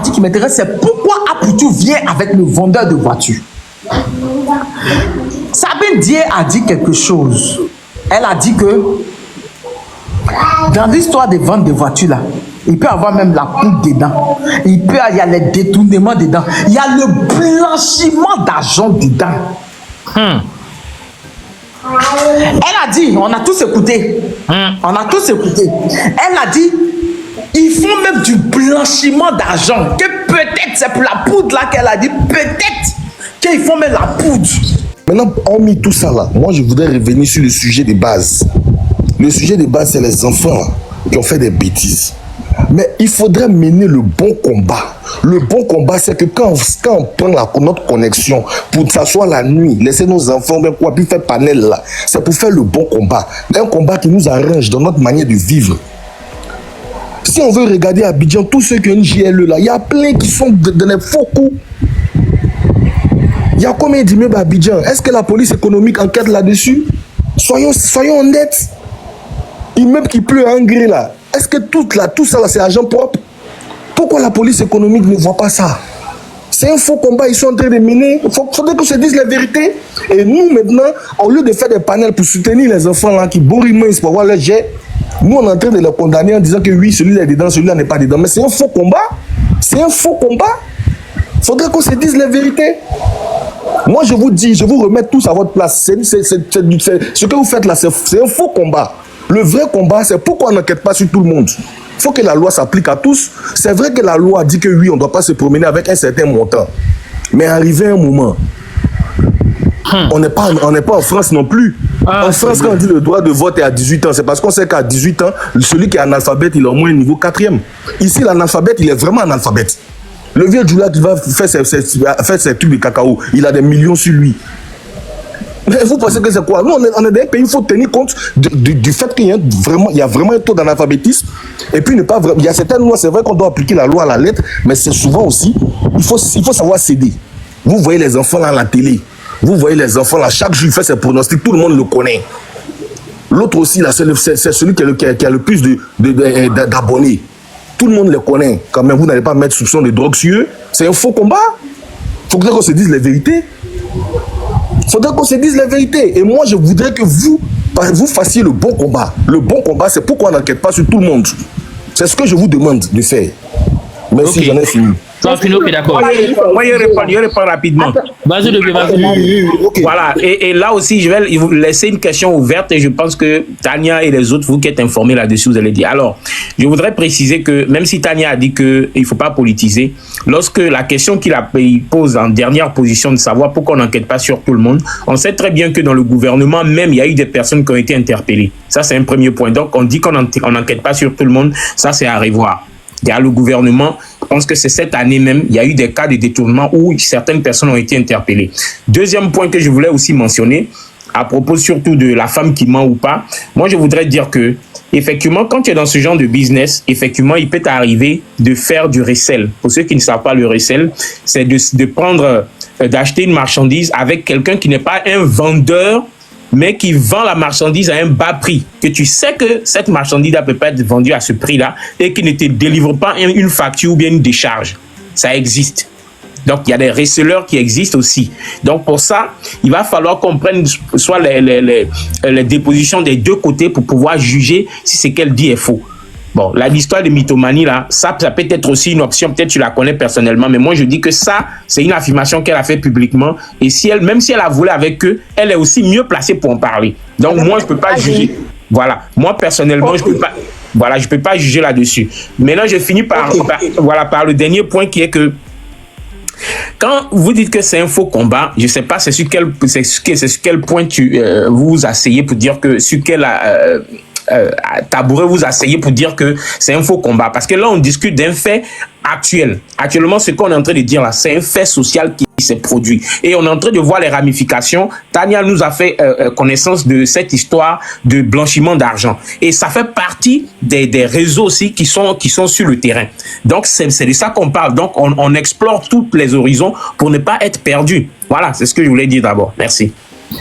qui m'intéresse, c'est pourquoi Apoutou vient avec le vendeur de voitures. Sabine Dié a dit quelque chose. Elle a dit que dans l'histoire des ventes de voitures là, il peut y avoir même la poudre dedans. Il y a les détournements dedans. Il y a le blanchiment d'argent dedans. Elle a dit, on a tous écouté. On a tous écouté. Elle a dit, ils font même du blanchiment d'argent. Que peut-être c'est pour la poudre là qu'elle a dit. Peut-être qu'ils font même la poudre. Maintenant, hormis tout ça là, moi je voudrais revenir sur le sujet de base. Le sujet de base, c'est les enfants là, qui ont fait des bêtises. Mais il faudrait mener le bon combat. Le bon combat, c'est que quand on prend notre connexion pour s'asseoir la nuit, laisser nos enfants, même quoi, puis faire panel là, c'est pour faire le bon combat. Un combat qui nous arrange dans notre manière de vivre. Si on veut regarder Abidjan, tous ceux qui ont une JLE là, il y a plein qui sont dans les faux coups. Il y a combien d'immeubles à Abidjan? Est-ce que la police économique enquête là-dessus? Soyons honnêtes. Immeuble qui pleut en gris là. Est-ce que tout ça là, c'est argent propre? Pourquoi la police économique ne voit pas ça? C'est un faux combat, ils sont en train de mener. Il faudrait qu'on se dise la vérité. Et nous, maintenant, au lieu de faire des panels pour soutenir les enfants là qui bourriment pour avoir leur jet, nous, on est en train de les condamner en disant que oui, celui-là est dedans, celui-là n'est pas dedans. Mais c'est un faux combat. C'est un faux combat. Il faudrait qu'on se dise la vérité. Moi, je vous dis, je vous remets tous à votre place. Ce que vous faites là, c'est un faux combat. Le vrai combat, c'est pourquoi on n'enquête pas sur tout le monde. Il faut que la loi s'applique à tous. C'est vrai que la loi dit que oui, on ne doit pas se promener avec un certain montant. Mais arrivé un moment, on n'est pas en France non plus. En France, quand on dit le droit de vote est à 18 ans, c'est parce qu'on sait qu'à 18 ans, celui qui est analphabète, il est au moins niveau 4e. Ici, l'analphabète, il est vraiment analphabète. Le vieux Djoula qui va faire ses tubes de cacao, il a des millions sur lui. Mais vous pensez que c'est quoi? Nous, on est dans un pays, il faut tenir compte du fait qu'il y a vraiment un taux d'analphabétisme. Et puis, il y a certaines lois, c'est vrai qu'on doit appliquer la loi à la lettre, mais c'est souvent aussi, il faut savoir céder. Vous voyez les enfants là à la télé. Vous voyez les enfants là, chaque jour, il fait ses pronostics, tout le monde le connaît. L'autre aussi, là, c'est celui qui a le plus d'abonnés. Tout le monde le connaît. Quand même, vous n'allez pas mettre soupçon de drogue sur eux. C'est un faux combat. Il faudrait qu'on se dise la vérité. Il faudrait qu'on se dise la vérité. Et moi, je voudrais que vous fassiez le bon combat. Le bon combat, c'est pourquoi on n'enquête pas sur tout le monde. C'est ce que je vous demande de faire. Merci, j'en ai fini. D'accord. Moi, je réponds rapidement. Vas-y, okay. Voilà. Et là aussi, je vais vous laisser une question ouverte et je pense que Tania et les autres, vous qui êtes informés là-dessus, vous allez dire. Alors, je voudrais préciser que même si Tania a dit qu'il ne faut pas politiser, lorsque la question qu'il pose en dernière position de savoir pourquoi on n'enquête pas sur tout le monde, on sait très bien que dans le gouvernement même, il y a eu des personnes qui ont été interpellées. Ça, c'est un premier point. Donc, on dit qu'on n'enquête pas sur tout le monde. Ça, c'est à revoir. Il y a le gouvernement, je pense que c'est cette année même, il y a eu des cas de détournement où certaines personnes ont été interpellées. Deuxième point que je voulais aussi mentionner, à propos surtout de la femme qui ment ou pas, moi je voudrais dire que, effectivement, quand tu es dans ce genre de business, effectivement, il peut t'arriver de faire du resell. Pour ceux qui ne savent pas le resell, c'est d'acheter une marchandise avec quelqu'un qui n'est pas un vendeur, mais qui vend la marchandise à un bas prix, que tu sais que cette marchandise ne peut pas être vendue à ce prix-là et qui ne te délivre pas une facture ou bien une décharge. Ça existe. Donc, il y a des resellers qui existent aussi. Donc, pour ça, il va falloir qu'on prenne soit les dépositions des deux côtés pour pouvoir juger si ce qu'elle dit est faux. Bon, l'histoire de mythomanie, là, ça peut être aussi une option. Peut-être tu la connais personnellement, mais moi, je dis que ça, c'est une affirmation qu'elle a fait publiquement. Et même si elle a volé avec eux, elle est aussi mieux placée pour en parler. Donc, moi, je ne peux pas juger. Voilà. Moi, personnellement, je ne peux pas juger là-dessus. Maintenant, je finis par le dernier point qui est que quand vous dites que c'est un faux combat, je ne sais pas c'est sur quel point vous vous asseyez pour dire que sur quel tabouret vous asseyez pour dire que c'est un faux combat. Parce que là, on discute d'un fait actuel. Actuellement, ce qu'on est en train de dire là, c'est un fait social qui s'est produit. Et on est en train de voir les ramifications. Tania nous a fait connaissance de cette histoire de blanchiment d'argent. Et ça fait partie des réseaux aussi qui sont sur le terrain. Donc, c'est de ça qu'on parle. Donc, on explore tous les horizons pour ne pas être perdu. Voilà, c'est ce que je voulais dire d'abord. Merci.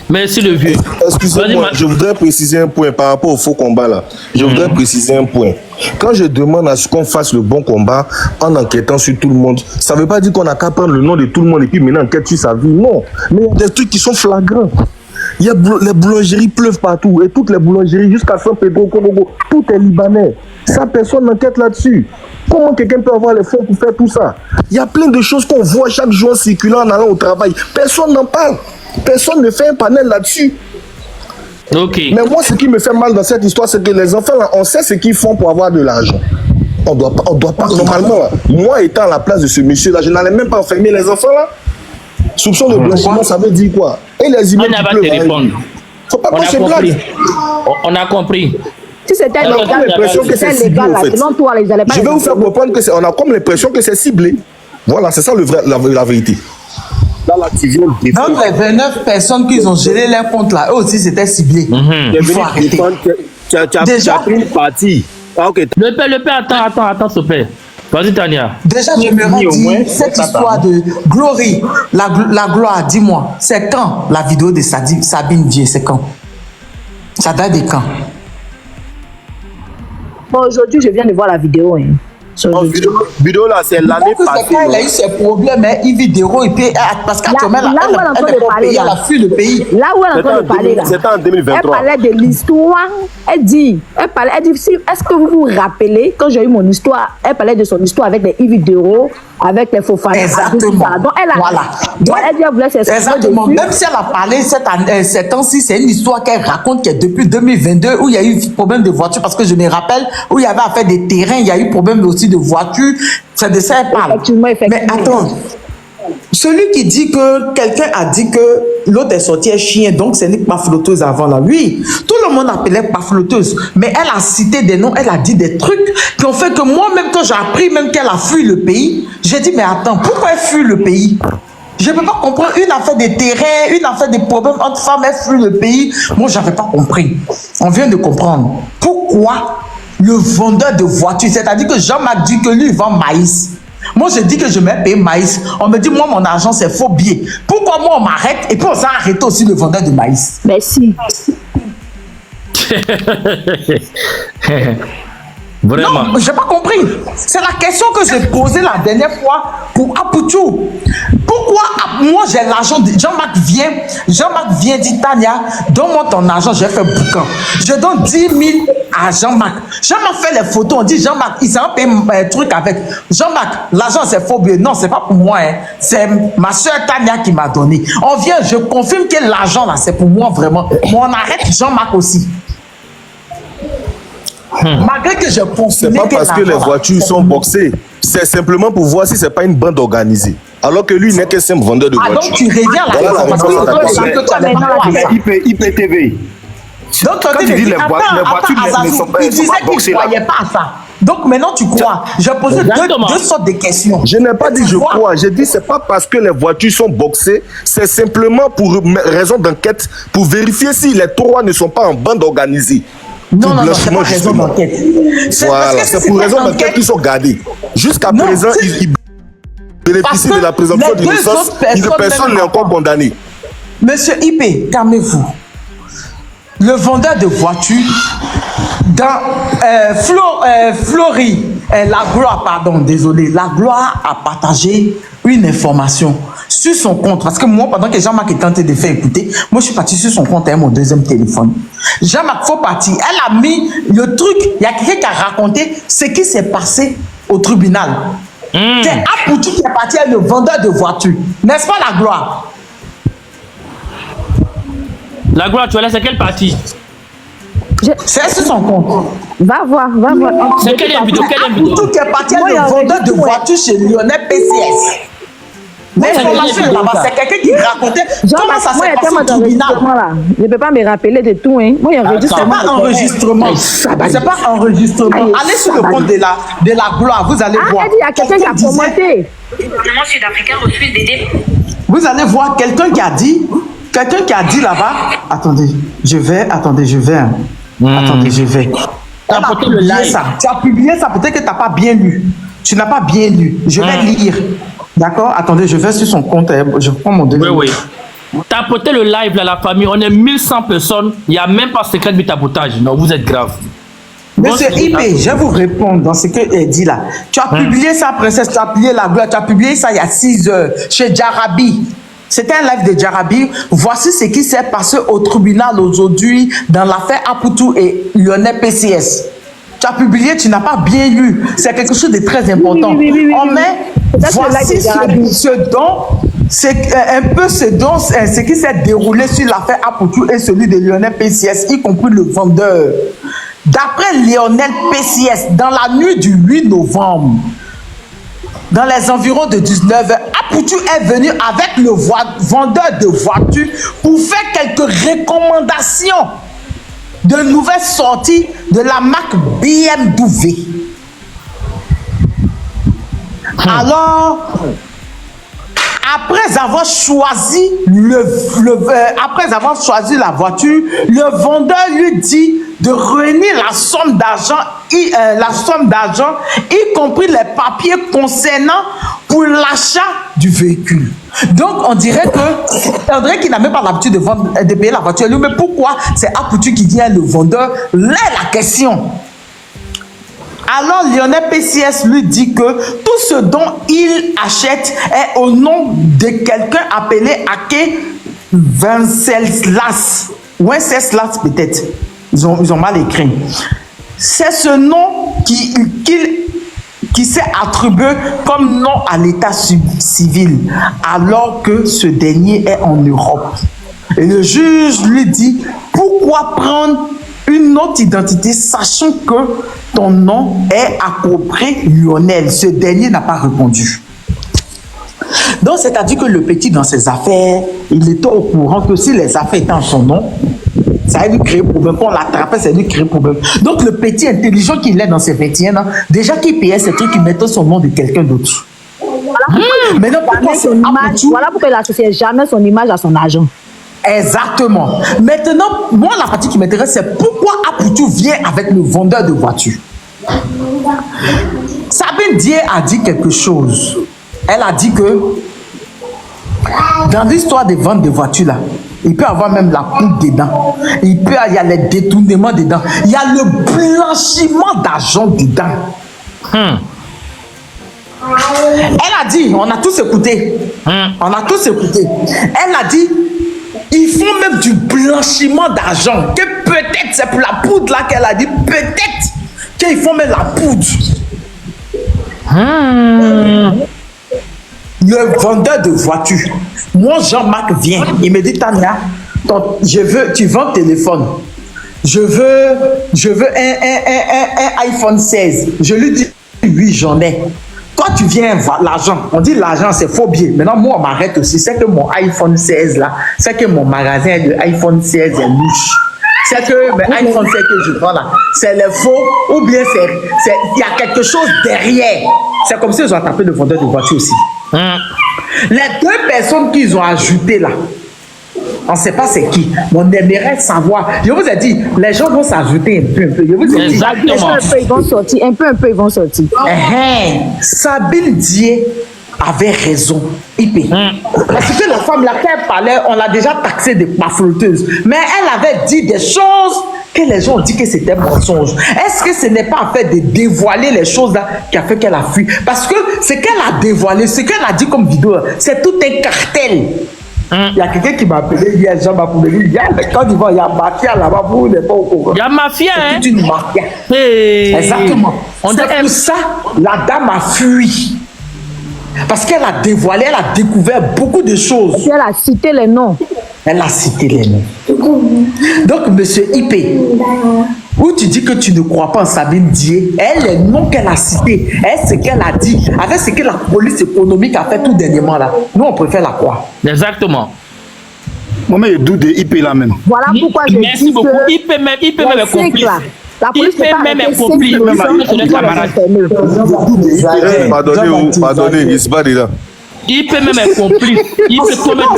Merci le vieux. Excusez-moi, je voudrais préciser un point par rapport au faux combat là. Je voudrais préciser un point. Quand je demande à ce qu'on fasse le bon combat en enquêtant sur tout le monde, ça ne veut pas dire qu'on n'a qu'à prendre le nom de tout le monde et puis maintenant enquête sur sa vie. Non. Mais il y a des trucs qui sont flagrants. Il y a les boulangeries pleuvent partout et toutes les boulangeries jusqu'à San Pedro, Konogo, tout est libanais. Ça, personne n'enquête là-dessus. Comment quelqu'un peut avoir les fonds pour faire tout ça? Il y a plein de choses qu'on voit chaque jour en circulant en allant au travail. Personne n'en parle. Personne ne fait un panel là-dessus. Ok. Mais moi, ce qui me fait mal dans cette histoire, c'est que les enfants, là, on sait ce qu'ils font pour avoir de l'argent. On doit pas, normalement, là, moi étant à la place de ce monsieur-là, je n'allais même pas enfermer les enfants là. Soupçon de blanchiment, ça veut dire quoi? Et les images qui pleuvent, faut pas penser blague. On a compris. Si c'était légal, selon toi, ils allaient pas. Je vais vous faire comprendre que on a comme l'impression que c'est ciblé. Voilà, c'est ça la vérité. Dans les 29 personnes qui ont géré leur compte là, eux aussi c'était ciblé. Il faut arrêter. Tu as pris une partie. Ah, ok. Le père, attends, s'il te plaît. Vas-y, Tania. Déjà, je me dis, cette histoire de Glory, la gloire, dis-moi, c'est quand la vidéo de Sabine Dié, c'est quand? Ça date de quand? Bon, aujourd'hui, je viens de voir la vidéo. Hein. Vidéo là, c'est l'année passée. Il a eu ses problèmes, mais il vidéo, et puis, parce qu'actuellement, elle n'est pas payée, elle a fui le pays. Là où elle est en train de parler, là, c'était en 2023. Elle parlait de l'histoire. Elle dit, est-ce que vous vous rappelez, quand j'ai eu mon histoire, elle parlait de son histoire avec les vidéos, avec les faux fans. Exactement. Donc, voilà. Donc, elle dit, elle voulait s'exprimer. Exactement. Même si elle a parlé cette temps-ci, c'est une histoire qu'elle raconte qui est depuis 2022, où il y a eu problème de voiture, parce que je me rappelle, où il y avait affaire des terrains, il y a eu problème aussi de voiture. C'est de ça qu'elle parle. Effectivement. Mais attends. Celui qui dit que quelqu'un a dit que l'autre est sorti un chien, donc ce n'est pas flotteuse avant là. Oui, tout le monde appelait pas flotteuse, mais elle a cité des noms, elle a dit des trucs qui ont fait que moi-même, quand j'ai appris même qu'elle a fui le pays, j'ai dit, mais attends, pourquoi elle fuit le pays? Je ne peux pas comprendre une affaire de terrain, une affaire de problèmes entre femmes, elle fuit le pays. Moi, je n'avais pas compris. On vient de comprendre. Pourquoi le vendeur de voitures, c'est-à-dire que Jean-Marc dit que lui, il vend maïs. Moi, je dis que je mets payer maïs. On me dit, moi, mon argent, c'est faux billet. Pourquoi moi, on m'arrête et puis on s'est arrêté aussi le vendeur de maïs? Merci. Vraiment. Non, je n'ai pas compris. C'est la question que j'ai posée la dernière fois pour Apoutou. Pourquoi moi j'ai l'argent de Jean-Marc vient dit Tania, donne-moi ton argent, j'ai fait boucan. Je donne 10 000 à Jean-Marc. Jean-Marc fait les photos, on dit Jean-Marc, il s'est un payé un truc avec. Jean-Marc, l'argent c'est faux billet. Non, c'est pas pour moi. Hein. C'est ma soeur Tania qui m'a donné. On vient, je confirme que l'argent là, c'est pour moi vraiment. Mais on arrête Jean-Marc aussi. Malgré que je confirme. C'est pas parce que les voitures sont boxées. C'est simplement pour voir si c'est pas une bande organisée. Alors que lui n'est qu'un simple vendeur de voitures. Donc tu reviens à la question parce que IPTV. Donc quand tu dis les voitures ne sont pas boxées. Il disait qu'il ne croyait pas à ça. Donc maintenant tu crois. J'ai posé deux sortes de questions. Je n'ai pas dit je crois. J'ai dit c'est pas parce que les voitures sont boxées. C'est simplement pour raison d'enquête. Pour vérifier si les trois ne sont pas en bande organisée. Non, c'est pas raison d'enquête. Voilà, c'est pour raison d'enquête qu'ils sont gardés. Jusqu'à présent, ils bénéficient de la présomption d'innocence. Personne n'est encore condamné. Monsieur IP, calmez-vous. Le vendeur de voitures dans Flory, la gloire, pardon, désolé, la gloire a partagé une information sur son compte. Parce que moi, pendant que Jean-Marc est tenté de faire écouter, moi, je suis parti sur son compte avec mon deuxième téléphone. Jean-Marc faut partir. Elle a mis le truc. Il y a quelqu'un qui a raconté ce qui s'est passé au tribunal. C'est Apoutou qui est parti avec le vendeur de voitures. N'est-ce pas la gloire? La gloire, tu as là, c'est quelle partie? C'est sur son compte. Va voir. C'est quelle vidéo? Apoutou qui est parti avec le vendeur de voitures chez Lionel PCS. L'information est là-bas, c'est quelqu'un qui racontait comment ça s'est passé au tribunal. Je ne peux pas me rappeler de tout. Hein. Moi, il y a enregistrement. C'est pas enregistrement. C'est pas enregistrement. Allez sur le compte de la gloire, vous allez voir. Il y a quelqu'un qui a commenté. Le gouvernement sud-africain refuse d'aider. Vous allez voir quelqu'un qui a dit là-bas. Attendez, je vais. Attendez, je vais. Tu as publié ça, peut-être que tu n'as pas bien lu. Tu n'as pas bien lu. Je vais lire. D'accord? Attendez, je vais sur son compte. Je prends mon deuxième. Oui. Tapotez le live là, la famille. On est 1100 personnes. Il n'y a même pas 50 000 tapotages. Non, vous êtes grave. Monsieur Ipé, je vais vous répondre dans ce qu'elle dit là. Tu as publié ça, princesse, tu as publié la gloire, tu as publié ça il y a 6 heures chez Jarabi. C'était un live de Jarabi. Voici ce qui s'est passé au tribunal aujourd'hui dans l'affaire Apoutou et Lionel PCS. Tu as publié, tu n'as pas bien lu. C'est quelque chose de très important. On met, voici ce dont, c'est un peu ce qui s'est déroulé sur l'affaire Apoutou et celui de Lionel PCS, y compris le vendeur. D'après Lionel PCS, dans la nuit du 8 novembre, dans les environs de 19h, Apoutou est venu avec le vendeur de voitures pour faire quelques recommandations de nouvelles sorties de la marque BMW. Alors, après avoir choisi après avoir choisi la voiture, le vendeur lui dit de réunir la somme d'argent, y compris les papiers concernant pour l'achat du véhicule. Donc on dirait qu'il n'a même pas l'habitude de payer la voiture. Mais pourquoi c'est Apoutu qui vient le vendeur? Là est la question. Alors Lionel PCS lui dit que tout ce dont il achète est au nom de quelqu'un appelé Ake Wenceslas. Wenceslas peut-être. Ils ont mal écrit. C'est ce nom qui s'est attribué comme nom à l'état civil, alors que ce dernier est en Europe. Et le juge lui dit, pourquoi prendre une autre identité, sachant que ton nom est approprié Lionel? Ce dernier n'a pas répondu. Donc, c'est-à-dire que le petit, dans ses affaires, il était au courant que si les affaires étaient en son nom, ça allait lui créer problème. Quand on l'attrapait, ça allait lui créer problème. Donc, le petit intelligent qu'il est dans ses 21 ans, déjà qu'il payait ces trucs, il mettait son nom de quelqu'un d'autre. Voilà pourquoi il n'associe jamais son image à son agent. Exactement. Maintenant, moi, la partie qui m'intéresse, c'est pourquoi Apoutou vient avec le vendeur de voitures. Sabine Dié a dit quelque chose. Elle a dit que dans l'histoire des ventes de voitures, là, il peut y avoir même la poudre dedans. Il y a les détournements dedans. Il y a le blanchiment d'argent dedans. Elle a dit, on a tous écouté. On a tous écouté. Elle a dit, ils font même du blanchiment d'argent. Que peut-être c'est pour la poudre là qu'elle a dit. Peut-être qu'ils font même la poudre. Le vendeur de voitures. Moi, Jean-Marc vient. Il me dit, Tania, tu vends téléphone. Je veux un iPhone 16. Je lui dis, oui, j'en ai. Toi, tu viens voir l'argent. On dit l'argent, c'est faux billet. Maintenant, moi, on m'arrête aussi. C'est que mon iPhone 16, là, c'est que mon magasin de iPhone 16 est louche. C'est que mes iPhone 16 que je prends là, c'est les faux ou bien il y a quelque chose derrière. C'est comme si ils ont tapé le vendeur de voiture aussi. Les deux personnes qu'ils ont ajoutées là, on ne sait pas c'est qui, mais on aimerait savoir. Je vous ai dit, les gens vont s'ajouter un peu. Je vous ai dit, ils vont sortir, un peu, ils vont sortir. Sabine Dié avait raison. Parce que la femme là, quand elle parlait, on l'a déjà taxée de pafloteuse. Mais elle avait dit des choses que les gens ont dit que c'était mensonge. Est-ce que ce n'est pas en fait de dévoiler les choses là qui a fait qu'elle a fui? Parce que ce qu'elle a dévoilé, ce qu'elle a dit comme vidéo, c'est tout un cartel. Il y a quelqu'un qui m'a appelé hier, Jean m'a appelé, il y a quand il va, il y a mafia là-bas, vous n'êtes pas au courant. Il y a mafia, hein? C'est une mafia. Exactement. C'est pour ça la dame a fui. Parce qu'elle a dévoilé, elle a découvert beaucoup de choses. Et elle a cité les noms. Elle a cité les noms. Donc, monsieur Ipé, où tu dis que tu ne crois pas en Sabine Dié, elle, les noms qu'elle a cités, elle, ce qu'elle a dit, avec ce que la police économique a fait tout dernièrement là, nous, on préfère la croire. Exactement. Moi, mais je doute de Ipé là même. Voilà pourquoi je dis beaucoup. que... Ipé même est complice. La police Ipé même est complice. Pardonnez, il se bat là. Ipé même est complice. Ipé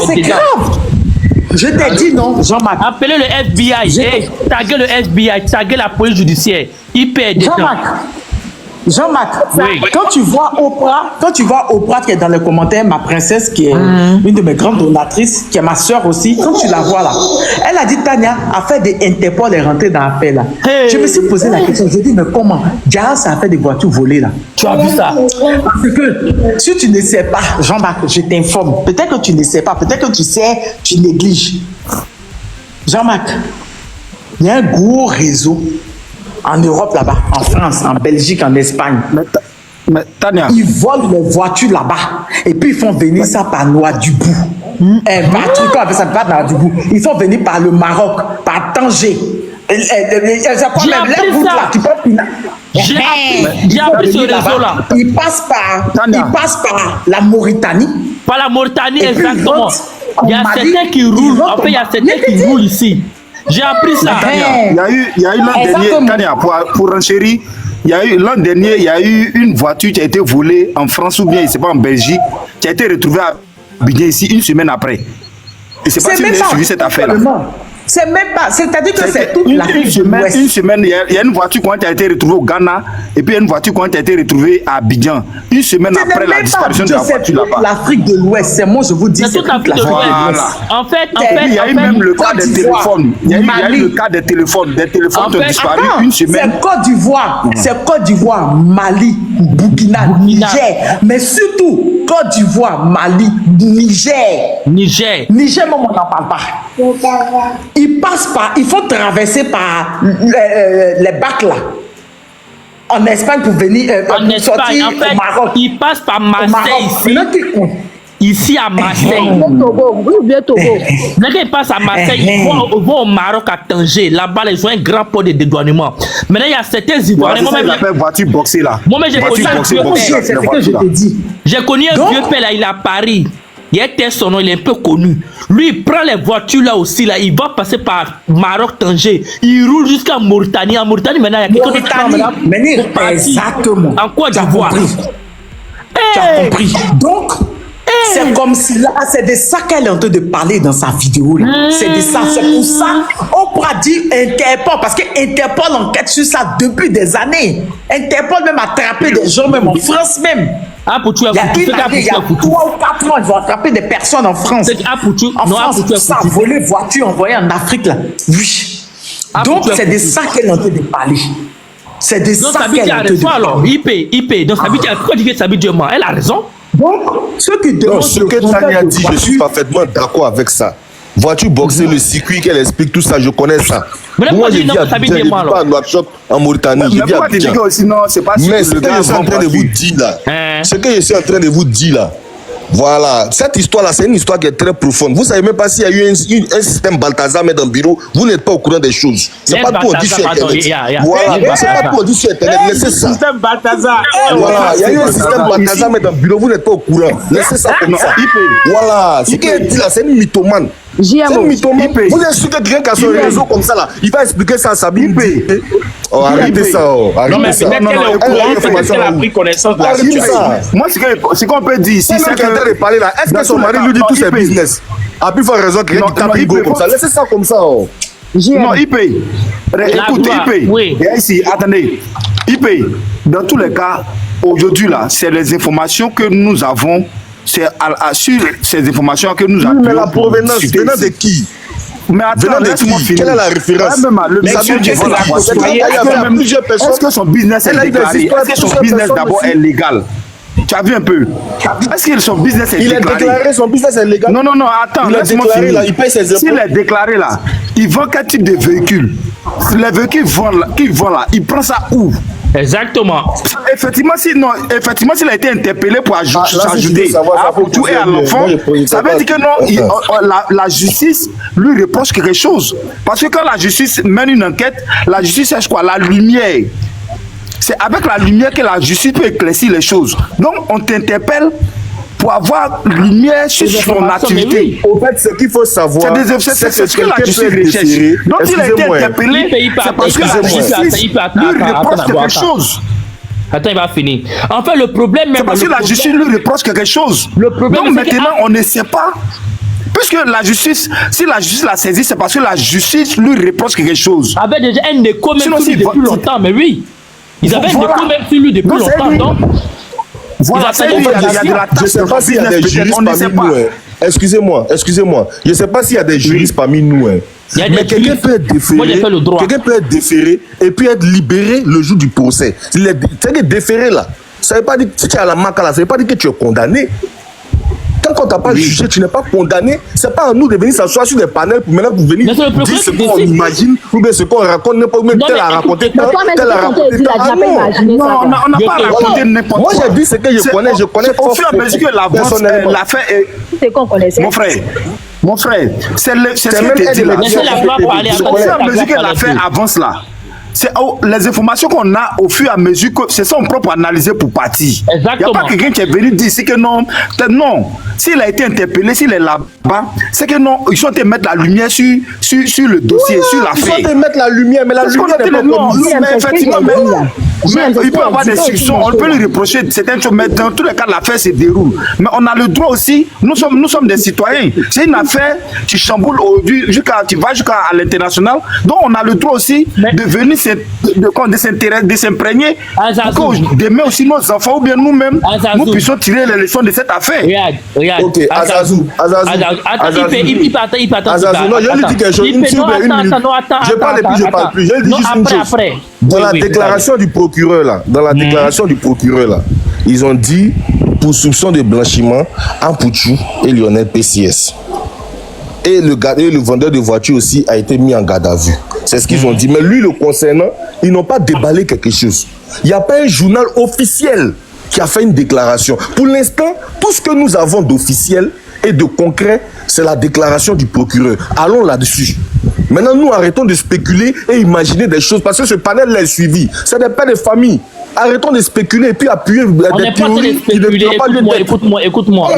c'est grave. Je t'ai dit non, Jean-Marc. Appelez le FBI, taguez le FBI, taguez la police judiciaire. Ipé est détenu. Jean-Marc, Jean-Marc, Oui. quand tu vois Oprah qui est dans les commentaires, ma princesse qui est une de mes grandes donatrices, qui est ma soeur aussi, quand tu la vois là, elle a dit Tania a fait des Interpol et rentré dans l'affaire là. Hey. Je me suis posé la question, j'ai dit mais comment Jazz a fait des voitures volées là. Tu as vu ça? Parce que si tu ne sais pas, Jean-Marc, je t'informe, peut-être que tu ne sais pas, peut-être que tu sais, tu négliges. Jean-Marc, il y a un gros réseau en Europe là-bas, en France, en Belgique, en Espagne. Mais Tania, Ils volent les voitures là-bas et puis ils font venir ça par Nouadhibou. Truc comme ça, pas Nouadhibou. Ils font venir par le Maroc, par Tanger. J'ai appris ça. J'ai appris ce réseau-là. Ils passent par la Mauritanie. Par la Mauritanie, Et puis, exactement. Il y a on m'a certains dit, qui ils roulent. vont En fait, il y a certains qui roulent ici. J'ai appris ça. il y a eu l'an dernier, Tania, pour renchérir, il y a eu l'an dernier, il y a eu une voiture qui a été volée en France ou bien, c'est pas en Belgique, qui a été retrouvée à Abidjan ici une semaine après. Et c'est pas si vous avez suivi cette affaire-là. C'est même pas, c'est-à-dire que c'est toute l'Afrique de l'Ouest. Une semaine, il y a une voiture qui a été retrouvée au Ghana et puis il y a une voiture qui a été retrouvée à Abidjan. Une semaine après la disparition de la voiture là-bas. L'Afrique de l'Ouest, c'est moi je vous dis, C'est toute l'Afrique de l'Ouest. En fait, Il y a eu même le cas des téléphones. Il y a eu le cas des téléphones. Des téléphones qui ont disparu une semaine. C'est Côte d'Ivoire, Mali, Burkina, Niger. Mais surtout, Côte d'Ivoire, Mali, Niger. Niger, même on n'en parle pas. Il faut traverser par les bacs là. En Espagne pour venir en pour Espagne, sortir en fait, au Maroc. il passe par Marseille ici à Marseille. Togo, vous oubliez Togo. Dès qu'ils passent à Marseille, ils vont au Maroc à Tanger. Là-bas, ils ont un grand port de dédouanement. Maintenant, il y a certains Ivoiriens. Moi-même, il appelle voiture boxée là. Moi-même, j'ai connu un vieux C'est ce que je te dis. J'ai connu un vieux père là, il est à Paris. Il était son nom, il est un peu connu. Lui, il prend les voitures là aussi, là. Il va passer par Maroc, Tanger. Il roule jusqu'à Mauritanie. En Mauritanie, maintenant, il y a quelqu'un qui prend maintenant. Exactement. En Côte d'Ivoire. Tu as compris. Donc, c'est comme si là, c'est de ça qu'elle est en train de parler dans sa vidéo là. C'est de ça. C'est pour ça Oprah dit Interpol, parce que Interpol enquête sur ça depuis des années. Interpol même a attrapé des gens, même en France même. Ah, pour tuer, Il y a une année, il y a 3 ou 4 ans, ils vont attraper des personnes en France. En France, ça a volé voiture envoyée en Afrique là. Oui. Donc, c'est de ça qu'elle est en train de parler. C'est de ça qu'elle est en train de parler. Alors, IP. Donc, ça veut dire, pourquoi dire que ça veut dire elle a raison. Donc, ce que Tania dit, je suis parfaitement d'accord avec ça. Voiture boxée, le circuit qu'elle explique, tout ça, je connais ça. Mais moi, je vis à Abidjan, je vis pas à Nouakchott, en Mauritanie. Je vis à Abidjan. Mais ce que je suis en train de vous dire là, ce que je suis en train de vous dire là, voilà, cette histoire-là, c'est une histoire qui est très profonde. Vous ne savez même pas s'il y a eu un système Balthazar mais dans le bureau, vous n'êtes pas au courant des choses. C'est pas tout on dit sur Internet. Voilà, c'est pas tout on dit sur Internet. Laissez ça. Système Balthazar. Voilà, il y a eu un système Balthazar mais dans le bureau, vous n'êtes pas au courant. Laissez ça comme ça. Voilà, ce qu'elle dit là, c'est une mythomane. C'est une mythomane. Vous êtes sûr que quelqu'un qui a son réseau comme ça là, il va expliquer ça à Sabine. Oh, arrêtez ça. Non, mais peut-être qu'elle a pris connaissance de la situation. Moi, ce qu'on peut dire ici, c'est que de parler là. Est-ce que son mari lui dit tous ses business? A plus fort raison qu'il tape Rigo comme ça. Laissez ça comme ça. Non, il paye. Écoute, il paye. Oui. Et ici, attendez. Il paye. Dans tous les cas, aujourd'hui là, c'est les informations que nous avons. C'est sur ces informations que nous avons. Mais la provenance, venant de qui? Mais attends, laisse-moi finir. Quelle est la référence? Est-ce que son business est déclaré? Est-ce que son business d'abord est légal? Tu as vu un peu? Est-ce que son business est déclaré? Il est déclaré, son business est légal. Non, attends, laisse-moi finir. Là, il paye ses impôts. S'il est déclaré là, il vend quel type de véhicule? Les véhicules qu'il vend là, il prend ça où? Exactement. Effectivement, s'il a été interpellé pour s'ajouter à tout et à l'enfant, ça veut dire que non, la justice lui reproche quelque chose. Parce que quand la justice mène une enquête, la justice cherche quoi? La lumière. C'est avec la lumière que la justice peut éclaircir les choses. Donc, on t'interpelle pour avoir lumière sur son activité. Au fait, ce qu'il faut savoir, c'est ce que la justice recherche. Donc, il a été interpellé, c'est parce que la justice lui reproche quelque chose. Attends, il va finir. En fait, le problème... C'est parce que la justice lui reproche quelque chose. Donc, maintenant, on ne sait pas. Puisque la justice, si la justice l'a saisi, c'est parce que la justice lui reproche quelque chose. Avec déjà un écho même depuis longtemps, mais oui. Ils avaient un dépôt même sur lui depuis longtemps, donc. Voilà, c'est lui, il y a de la taxe. Je ne sais pas s'il y a des juristes parmi nous. Excusez-moi. Je ne sais pas s'il y a des juristes parmi nous. Mais quelqu'un peut être déféré et puis être libéré le jour du procès. C'est-à-dire déféré là. Ça ne veut pas dire que si tu es à la maca là, ça ne veut pas dire que tu es condamné. Quand on t'a pas jugé, tu n'es pas condamné. C'est pas à nous de venir s'asseoir sur des panels pour maintenant venir dire ce qu'on imagine ou bien ce qu'on raconte, n'importe même tel a raconté. Non, on n'a pas raconté n'importe quoi. Moi j'ai dit ce que je connais. Au fur et à mesure que l'affaire est. C'est qu'on connaissait. Mon frère, c'est ce que tu dis là. Au fur et à mesure que l'affaire avance là. C'est les informations qu'on a au fur et à mesure que c'est son propre analysé pour partir. Il n'y a pas quelqu'un qui est venu dire ici que non. S'il a été interpellé, s'il est là-bas, c'est que non, ils sont en train de mettre la lumière sur le dossier, sur l'affaire. Ils sont en train de mettre la lumière, mais la lumière n'est pas non, mais effectivement, il peut y avoir des discussions, on peut lui reprocher certaines choses, mais dans tous les cas, l'affaire se déroule. Mais on a le droit aussi, nous sommes des citoyens. C'est une affaire, tu chamboules, tu vas jusqu'à l'international, donc on a le droit aussi de venir de s'imprégner pour que demain aussi nos enfants ou bien nous-mêmes, nous puissions tirer les leçons de cette affaire. Regarde. Ok, Azazou, il peut attendre. Azazou, non, je lui dis quelque chose. Une minute. Je parle et puis je parle plus. Je lui dis juste une chose. Dans la déclaration du procureur là, ils ont dit pour soupçon de blanchiment, Ampouchou et Lionel PCS. Et le vendeur de voitures aussi a été mis en garde à vue. C'est ce qu'ils ont dit. Mais lui, le concernant, ils n'ont pas déballé quelque chose. Il n'y a pas un journal officiel qui a fait une déclaration. Pour l'instant, tout ce que nous avons d'officiel et de concret, c'est la déclaration du procureur. Allons là-dessus. Maintenant, nous arrêtons de spéculer et imaginer des choses parce que ce panel est suivi. C'est des pères de famille. Arrêtons de spéculer et puis appuyer des théories qui ne pas lieu d'être. Écoute-moi, écoute. On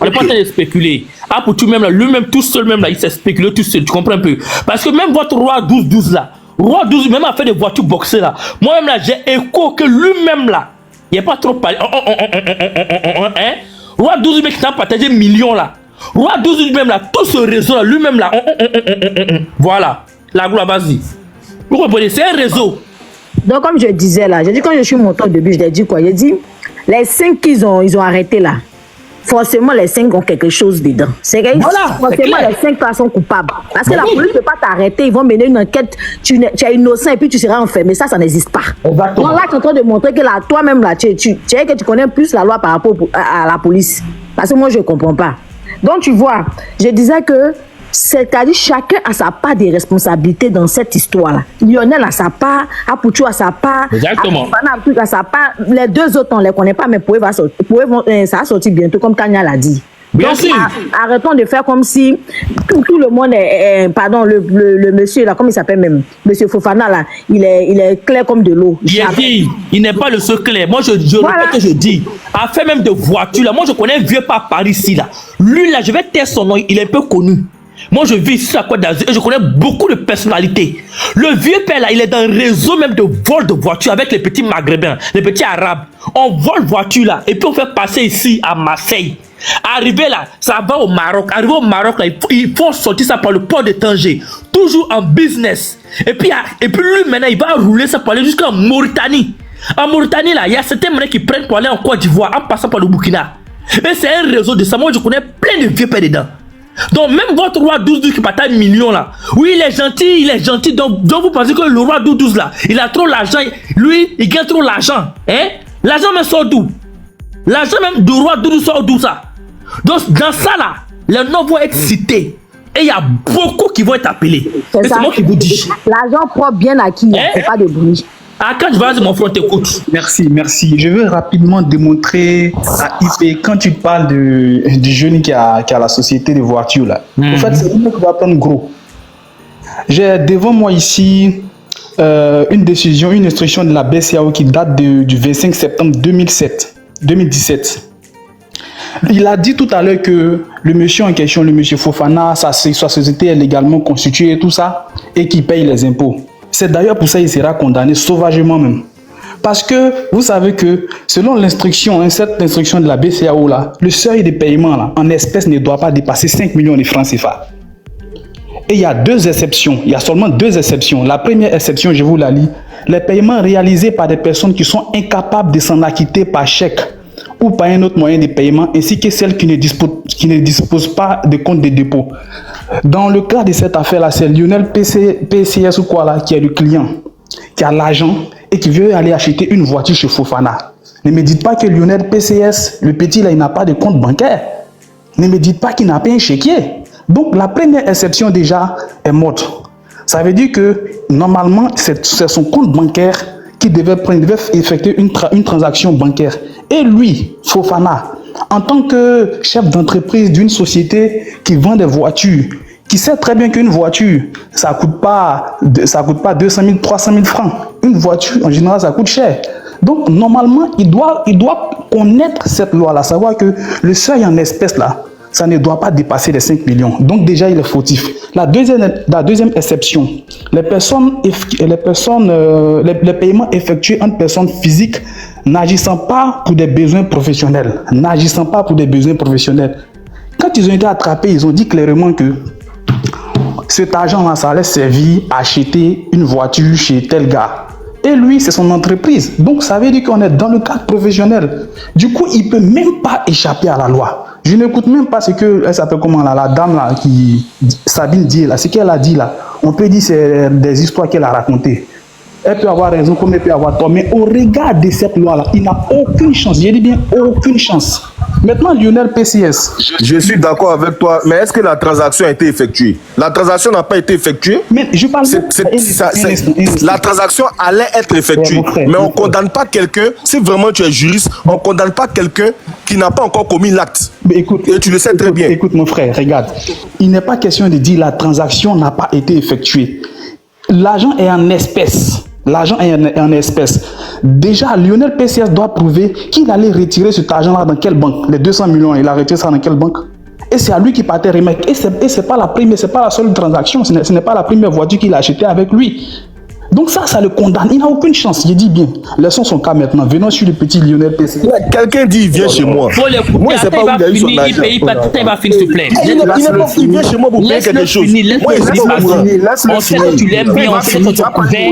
n'est pas en train de spéculer. Ah, pour tout même là, lui-même tout seul même là, il s'est spéculé tout seul, tu comprends un peu? Parce que même votre roi 12-12 là, roi 12 même a fait des voitures boxées là. Moi-même là, j'ai écho que lui-même là, il n'est pas trop parlé. Roi 12 mec qui a partagé millions là. Roi 12 lui-même là, tout ce réseau là, lui-même là, voilà, la gloire, vas-y. Vous comprenez, c'est un réseau. Donc comme je disais là, j'ai dit quand je suis monté au début, je l'ai dit quoi? J'ai dit, les 5 qu'ils ont arrêtés là, forcément les 5 ont quelque chose dedans. C'est forcément les 5 sont coupables. Parce que la police ne peut pas t'arrêter, ils vont mener une enquête, tu es innocent et puis tu seras enfermé. Ça n'existe pas. Exactement. Donc là, tu es en train de montrer que là, toi-même là, tu connais plus la loi par rapport à la police. Parce que moi, je ne comprends pas. Donc tu vois, je disais que c'est-à-dire chacun a sa part de responsabilité dans cette histoire-là. Lionel a sa part, Apouchou a sa part, exactement. Afana a sa part. Les deux autres, on ne les connaît pas, mais ça va sortir bientôt, comme Kanya l'a dit. Bien donc, sûr. Arrêtons de faire comme si tout le monde est pardon, le monsieur là, comment il s'appelle même, monsieur Fofana là, il est clair comme de l'eau. Il n'est pas le seul clair. Moi, je répète que je dis, à fait même de voiture là, moi je connais un vieux par Paris ici là. Lui là, je vais taire son nom, il est un peu connu. Moi, je vis ici à Côte d'Azur et je connais beaucoup de personnalités. Le vieux père là, il est dans un réseau même de vol de voitures avec les petits maghrébins, les petits arabes. On vole voiture là et puis on fait passer ici à Marseille. Arrivé là, ça va au Maroc. Arrivé au Maroc là, il faut sortir ça par le port de Tanger. Toujours en business. Et puis lui maintenant, il va rouler ça pour aller jusqu'en Mauritanie. En Mauritanie là, il y a certains mecs qui prennent pour aller en Côte d'Ivoire en passant par le Burkina. Et c'est un réseau de ça. Moi, je connais plein de vieux pères dedans. Donc même votre roi 12-12 qui partage millions là, oui il est gentil, donc vous pensez que le roi 12-12 là, il a trop l'argent, lui il gagne trop l'argent, hein? L'argent même sort d'où? L'argent même du roi 12 sort d'où ça? Donc dans ça là, les noms vont être cités et il y a beaucoup qui vont être appelés. C'est moi qui vous dis. L'argent propre bien acquis, c'est pas de bruit. Ah, quand je vais mon front, t'écoute. Merci. Je veux rapidement démontrer à IP, quand tu parles du jeune qui a la société de voitures là. En fait, c'est lui qui va prendre gros. J'ai devant moi ici une décision, une instruction de la BCAO qui date du 25 septembre 2017. Il a dit tout à l'heure que le monsieur en question, le monsieur Fofana, sa société est légalement constituée et tout ça, et qu'il paye les impôts. C'est d'ailleurs pour ça qu'il sera condamné sauvagement même. Parce que vous savez que selon l'instruction, cette instruction de la BCAO là, le seuil de paiement là, en espèces ne doit pas dépasser 5 millions de francs CFA. Et il y a deux exceptions, il y a seulement deux exceptions. La première exception, je vous la lis, les paiements réalisés par des personnes qui sont incapables de s'en acquitter par chèque ou par un autre moyen de paiement, ainsi que celles qui ne disposent pas de compte de dépôt. Dans le cas de cette affaire-là, c'est Lionel PCS ou quoi là, qui est le client, qui a l'argent et qui veut aller acheter une voiture chez Fofana. Ne me dites pas que Lionel PCS, le petit là, il n'a pas de compte bancaire. Ne me dites pas qu'il n'a pas un chéquier. Donc la première exception déjà est morte. Ça veut dire que normalement, c'est son compte bancaire qui devait effectuer une transaction bancaire. Et lui, Fofana, en tant que chef d'entreprise d'une société qui vend des voitures, qui sait très bien qu'une voiture, ça ne coûte pas 200 000, 300 000 francs. Une voiture, en général, ça coûte cher. Donc, normalement, il doit connaître cette loi-là, savoir que le seuil en espèces, là, ça ne doit pas dépasser les 5 millions. Donc, déjà, il est fautif. La deuxième exception, les paiements effectués entre personnes physiques n'agissant pas pour des besoins professionnels. Quand ils ont été attrapés, ils ont dit clairement que cet argent-là, ça allait servir à acheter une voiture chez tel gars. Et lui, c'est son entreprise. Donc, ça veut dire qu'on est dans le cadre professionnel. Du coup, il ne peut même pas échapper à la loi. Je n'écoute même pas ce que, elle s'appelle comment là, la dame là, Sabine dit là, ce qu'elle a dit là. On peut dire c'est des histoires qu'elle a racontées. Elle peut avoir raison comme elle peut avoir tort. Mais au regard de cette loi-là, il n'a aucune chance. Je dis bien aucune chance. Maintenant, Lionel PCS. Je suis d'accord avec toi, mais est-ce que la transaction a été effectuée? La transaction n'a pas été effectuée. Mais je parle la transaction allait être effectuée. Mais on ne condamne pas quelqu'un, si vraiment tu es juriste, on ne condamne pas quelqu'un qui n'a pas encore commis l'acte. Et tu le sais très bien. Écoute mon frère, regarde. Il n'est pas question de dire la transaction n'a pas été effectuée. L'argent est en espèces. Déjà, Lionel PCS doit prouver qu'il allait retirer cet argent-là dans quelle banque? Les 200 millions, il a retiré ça dans quelle banque? Et c'est à lui qui partait remettre. Et c'est pas la première, c'est pas la seule transaction. Ce n'est pas la première voiture qu'il a achetée avec lui. Donc ça le condamne. Il n'a aucune chance. Je dis bien. Laissons son cas maintenant. Venons sur le petit Lionel PCS. Quelqu'un dit, il vient chez moi. Moi, je sais pas où il a eu son argent. Il va finir, s'il te plaît. Il vient chez moi pour payer quelque chose. On sait que tu l'aimes bien, on sait que tu as couvert.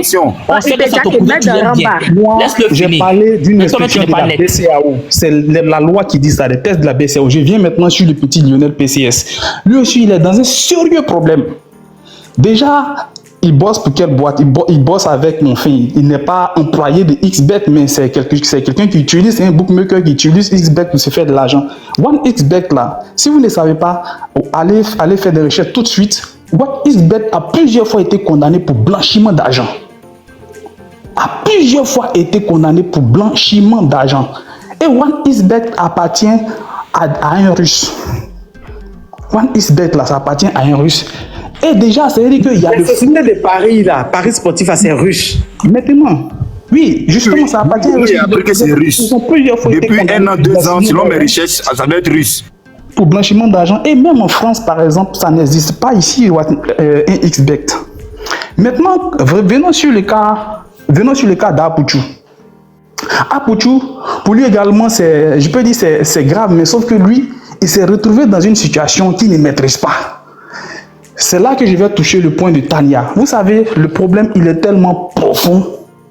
On sait que ça te couvert, tu l'aimes bien. Laisse-le finir. J'ai parlé d'une inspection de la BCAO. C'est la loi qui dit ça, les tests de la BCAO. Je viens maintenant sur le petit Lionel PCS. Lui aussi, il est dans un sérieux problème. Déjà, il bosse pour quelle boîte? Il bosse avec mon fils. Il n'est pas employé de XBet, mais c'est quelqu'un qui utilise, c'est un bookmaker qui utilise XBet pour se faire de l'argent. OneXBet là, si vous ne savez pas, allez faire des recherches tout de suite. OneXBet a plusieurs fois été condamné pour blanchiment d'argent. Et OneXBet appartient à un Russe. OneXBet là, ça appartient à un Russe. Et déjà, ça veut dire qu'il y a la société de Paris, là, Paris Sportif, c'est russe. Maintenant, oui, justement, ça appartient aux Russes. Oui, après que c'est russe. Depuis 1 an, 2 ans, selon mes recherches, ça doit être russe. Pour blanchiment d'argent. Et même en France, par exemple, ça n'existe pas ici, un XBet. Maintenant, venons sur le cas d'Apouchou. Apouchou, pour lui également, je peux dire c'est grave, mais sauf que lui, il s'est retrouvé dans une situation qu'il ne maîtrise pas. C'est là que je vais toucher le point de Tania. Vous savez, le problème, il est tellement profond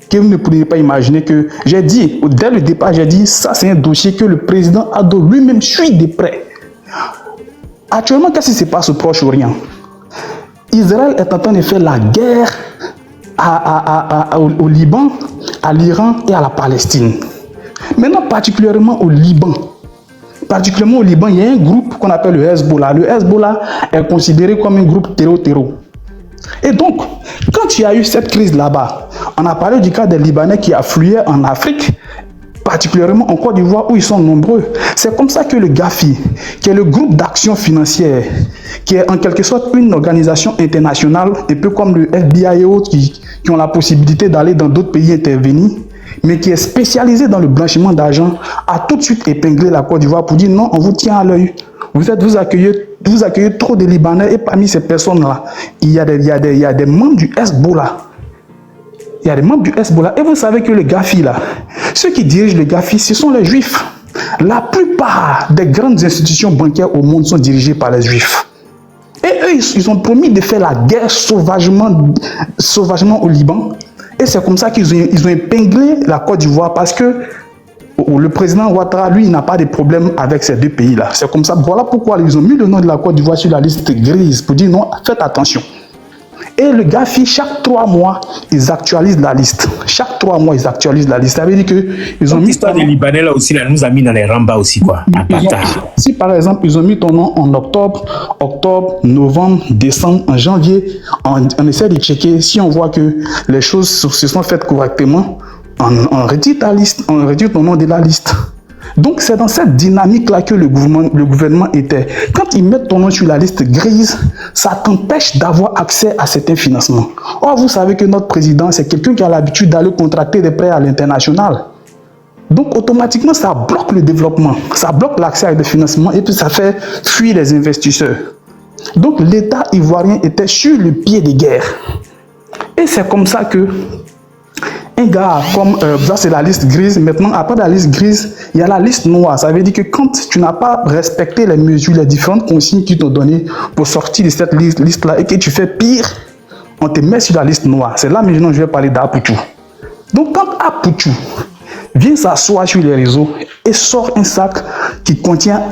que vous ne pourriez pas imaginer que j'ai dit, dès le départ, j'ai dit, ça c'est un dossier que le président Ado lui-même suit de près. Actuellement, qu'est-ce qui se passe au Proche-Orient? Israël est en train de faire la guerre au Liban, à l'Iran et à la Palestine. Maintenant, particulièrement au Liban, il y a un groupe qu'on appelle le Hezbollah. Le Hezbollah est considéré comme un groupe terreau. Et donc, quand il y a eu cette crise là-bas, on a parlé du cas des Libanais qui affluaient en Afrique, particulièrement en Côte d'Ivoire où ils sont nombreux. C'est comme ça que le GAFI, qui est le groupe d'action financière, qui est en quelque sorte une organisation internationale, un peu comme le FBI et autres qui ont la possibilité d'aller dans d'autres pays intervenir, mais qui est spécialisé dans le blanchiment d'argent, a tout de suite épinglé la Côte d'Ivoire pour dire non, on vous tient à l'œil. Vous accueillez trop de Libanais et parmi ces personnes-là, il y a des membres du Hezbollah. Et vous savez que le GAFI, là, ceux qui dirigent le GAFI, ce sont les Juifs. La plupart des grandes institutions bancaires au monde sont dirigées par les Juifs. Et eux, ils ont promis de faire la guerre sauvagement au Liban. Et c'est comme ça qu'ils ont épinglé la Côte d'Ivoire parce que le président Ouattara, lui, il n'a pas de problème avec ces deux pays-là. C'est comme ça. Voilà pourquoi ils ont mis le nom de la Côte d'Ivoire sur la liste grise pour dire non, faites attention. Et le GAFI, chaque 3 mois, ils actualisent la liste. Chaque 3 mois, ils actualisent la liste. Ça veut dire qu'ils ont mis... L'histoire des Libanais, là aussi, là, nous a mis dans les rambas aussi, quoi. Si, par exemple, ils ont mis ton nom en octobre, novembre, décembre, en janvier, on essaie de checker. Si on voit que les choses se sont faites correctement, on retire ta liste, on retire ton nom de la liste. Donc, c'est dans cette dynamique-là que le gouvernement était. Quand ils mettent ton nom sur la liste grise, ça t'empêche d'avoir accès à certains financements. Or, vous savez que notre président, c'est quelqu'un qui a l'habitude d'aller contracter des prêts à l'international. Donc, automatiquement, ça bloque le développement, ça bloque l'accès à des financements et puis ça fait fuir les investisseurs. Donc, l'État ivoirien était sur le pied de guerre. Et c'est comme ça que un gars comme ça, c'est la liste grise. Maintenant, après la liste grise, il y a la liste noire. Ça veut dire que quand tu n'as pas respecté les mesures, les différentes consignes qu'ils t'ont données pour sortir de cette liste-là et que tu fais pire, on te met sur la liste noire. C'est là maintenant que je vais parler d'Apoutou. Donc, quand Apoutou vient s'asseoir sur les réseaux et sort un sac qui contient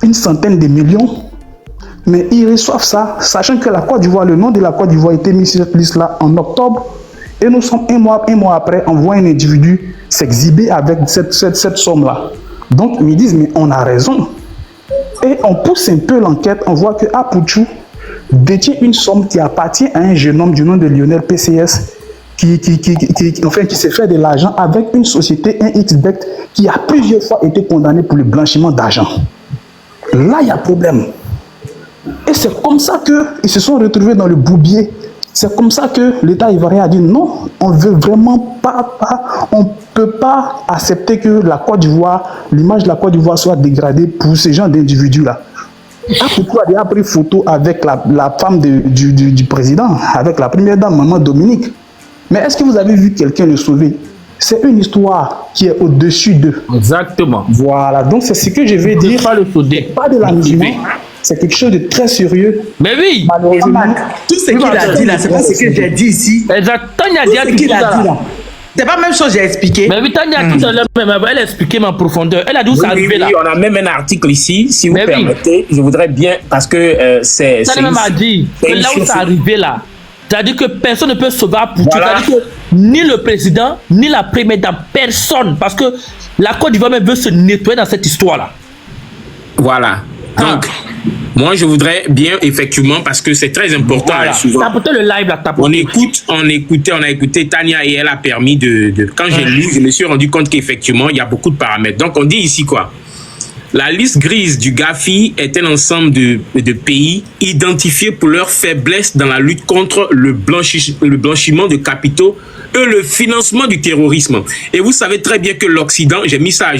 une centaine de millions, mais ils reçoivent ça, sachant que la Côte d'Ivoire, le nom de la Côte d'Ivoire a été mis sur cette liste-là en octobre. Et nous sommes un mois après, on voit un individu s'exhiber avec cette somme-là. Donc, ils disent, mais on a raison. Et on pousse un peu l'enquête, on voit que Apoutou détient une somme qui appartient à un jeune homme du nom de Lionel PCS, qui s'est fait de l'argent avec une société, un XBET, qui a plusieurs fois été condamné pour le blanchiment d'argent. Là, il y a problème. Et c'est comme ça qu'ils se sont retrouvés dans le bourbier. C'est comme ça que l'État ivoirien a dit non, on ne veut vraiment pas, on ne peut pas accepter que la Côte d'Ivoire, l'image de la Côte d'Ivoire soit dégradée pour ces gens d'individus-là. Apoutou a déjà pris photo avec la femme du président, avec la première dame, Maman Dominique. Mais est-ce que vous avez vu quelqu'un le sauver? C'est une histoire qui est au-dessus d'eux. Exactement. Voilà, donc c'est ce que je vais dire. Pas le sauver. Pas de l'amusement. C'est quelque chose de très sérieux. Mais oui. Malheureusement. Tout ce qu'il a dit là, c'est pas ce que j'ai dit ici. Exactement. Tout ce qu'il a dit là. C'est pas la même chose que j'ai expliqué. Mais oui, Tania, tout à l'heure, elle a expliqué ma profondeur. Elle a dit où ça arrivait là. Oui, on a même un article ici, si vous permettez. Je voudrais bien, parce que c'est... Ça même a dit que là où ça arrivait là, c'est-à-dire que personne ne peut sauver Apoutou. Voilà. C'est-à-dire que ni le président, ni la première dame, personne. Parce que la Côte d'Ivoire même veut se nettoyer dans cette histoire-là. Voilà. Donc, moi, je voudrais bien, effectivement, parce que c'est très important. Voilà. Souvent, t'as apporté le live là, on a écouté Tania et elle a permis quand j'ai lu, je me suis rendu compte qu'effectivement, il y a beaucoup de paramètres. Donc, on dit ici quoi? La liste grise du GAFI est un ensemble de pays identifiés pour leur faiblesse dans la lutte contre le blanchiment de capitaux et le financement du terrorisme. Et vous savez très bien que l'Occident, j'ai mis ça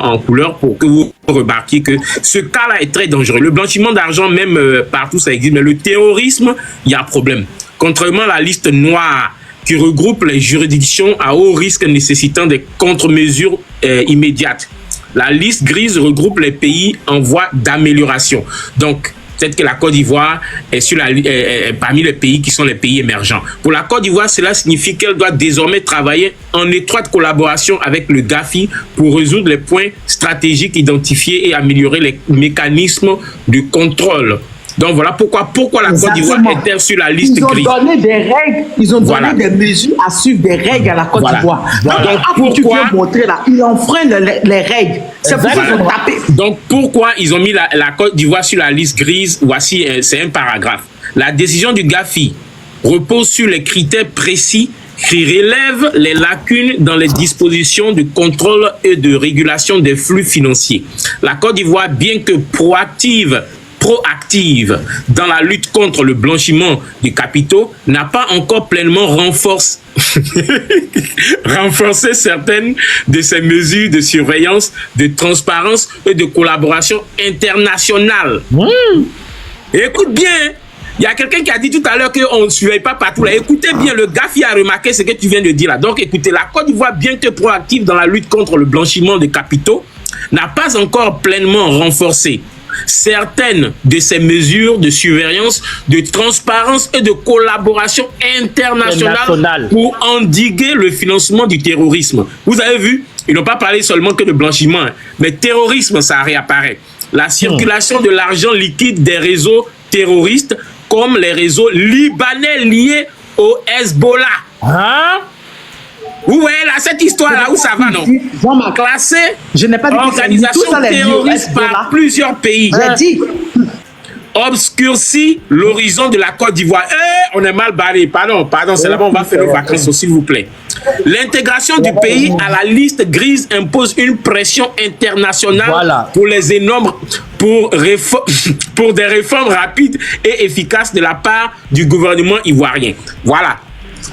en couleur pour que vous remarquiez que ce cas-là est très dangereux. Le blanchiment d'argent, même partout ça existe, mais le terrorisme, il y a un problème. Contrairement à la liste noire qui regroupe les juridictions à haut risque nécessitant des contre-mesures immédiates. La liste grise regroupe les pays en voie d'amélioration. Donc, peut-être que la Côte d'Ivoire est parmi les pays qui sont les pays émergents. Pour la Côte d'Ivoire, cela signifie qu'elle doit désormais travailler en étroite collaboration avec le GAFI pour résoudre les points stratégiques identifiés et améliorer les mécanismes de contrôle. Donc voilà pourquoi la Côte d'Ivoire était sur la liste grise. Ils ont donné des règles, ils ont donné des mesures à suivre, des règles à la Côte d'Ivoire. Donc pourquoi tu montrer là, ils enfreignent les règles. C'est pour ça qu'ils ont tapé. Donc pourquoi ils ont mis la Côte d'Ivoire sur la liste grise? Voici, c'est un paragraphe. La décision du GAFI repose sur les critères précis qui relèvent les lacunes dans les dispositions de contrôle et de régulation des flux financiers. La Côte d'Ivoire, bien que proactive dans la lutte contre le blanchiment des capitaux, n'a pas encore pleinement renforcé certaines de ces mesures de surveillance, de transparence et de collaboration internationale. Écoute bien, il y a quelqu'un qui a dit tout à l'heure qu'on ne surveille pas partout là. Écoutez bien, le GAFI a remarqué ce que tu viens de dire là. Donc écoutez, la Côte d'Ivoire, bien que proactive dans la lutte contre le blanchiment des capitaux, n'a pas encore pleinement renforcé certaines de ces mesures de surveillance, de transparence et de collaboration internationale pour endiguer le financement du terrorisme. Vous avez vu, ils n'ont pas parlé seulement que de blanchiment, hein, mais terrorisme, ça réapparaît. La circulation de l'argent liquide des réseaux terroristes, comme les réseaux libanais liés au Hezbollah. Hein? Vous voyez là, cette histoire-là, où ça va, non? Classé, je n'ai pas dit organisation terroriste par plusieurs pays. J'ai dit. Obscurcit l'horizon de la Côte d'Ivoire. On est mal barré. Pardon, c'est là-bas, on va faire nos vacances, s'il vous plaît. L'intégration du pays à la liste grise impose une pression internationale pour les énormes, pour des réformes rapides et efficaces de la part du gouvernement ivoirien. Voilà.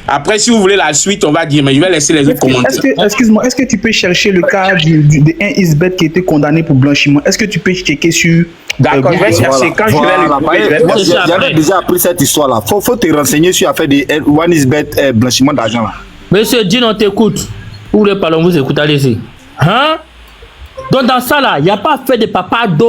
Après, si vous voulez la suite, on va dire, mais je vais laisser les autres commentaires. Excuse-moi, est-ce que tu peux chercher le cas de un Isbeth qui était condamné pour blanchiment? Est-ce que tu peux checker sur... D'accord, je vais chercher. Quand je vais le trouver, j'avais déjà appris cette histoire-là. Faut te renseigner sur l'affaire de One Isbeth blanchiment d'argent. Monsieur Jean, on t'écoute. Où le parlons, vous écoutez, allez-y. Hein? Donc dans ça là, il n'y a pas fait de papa d'eau.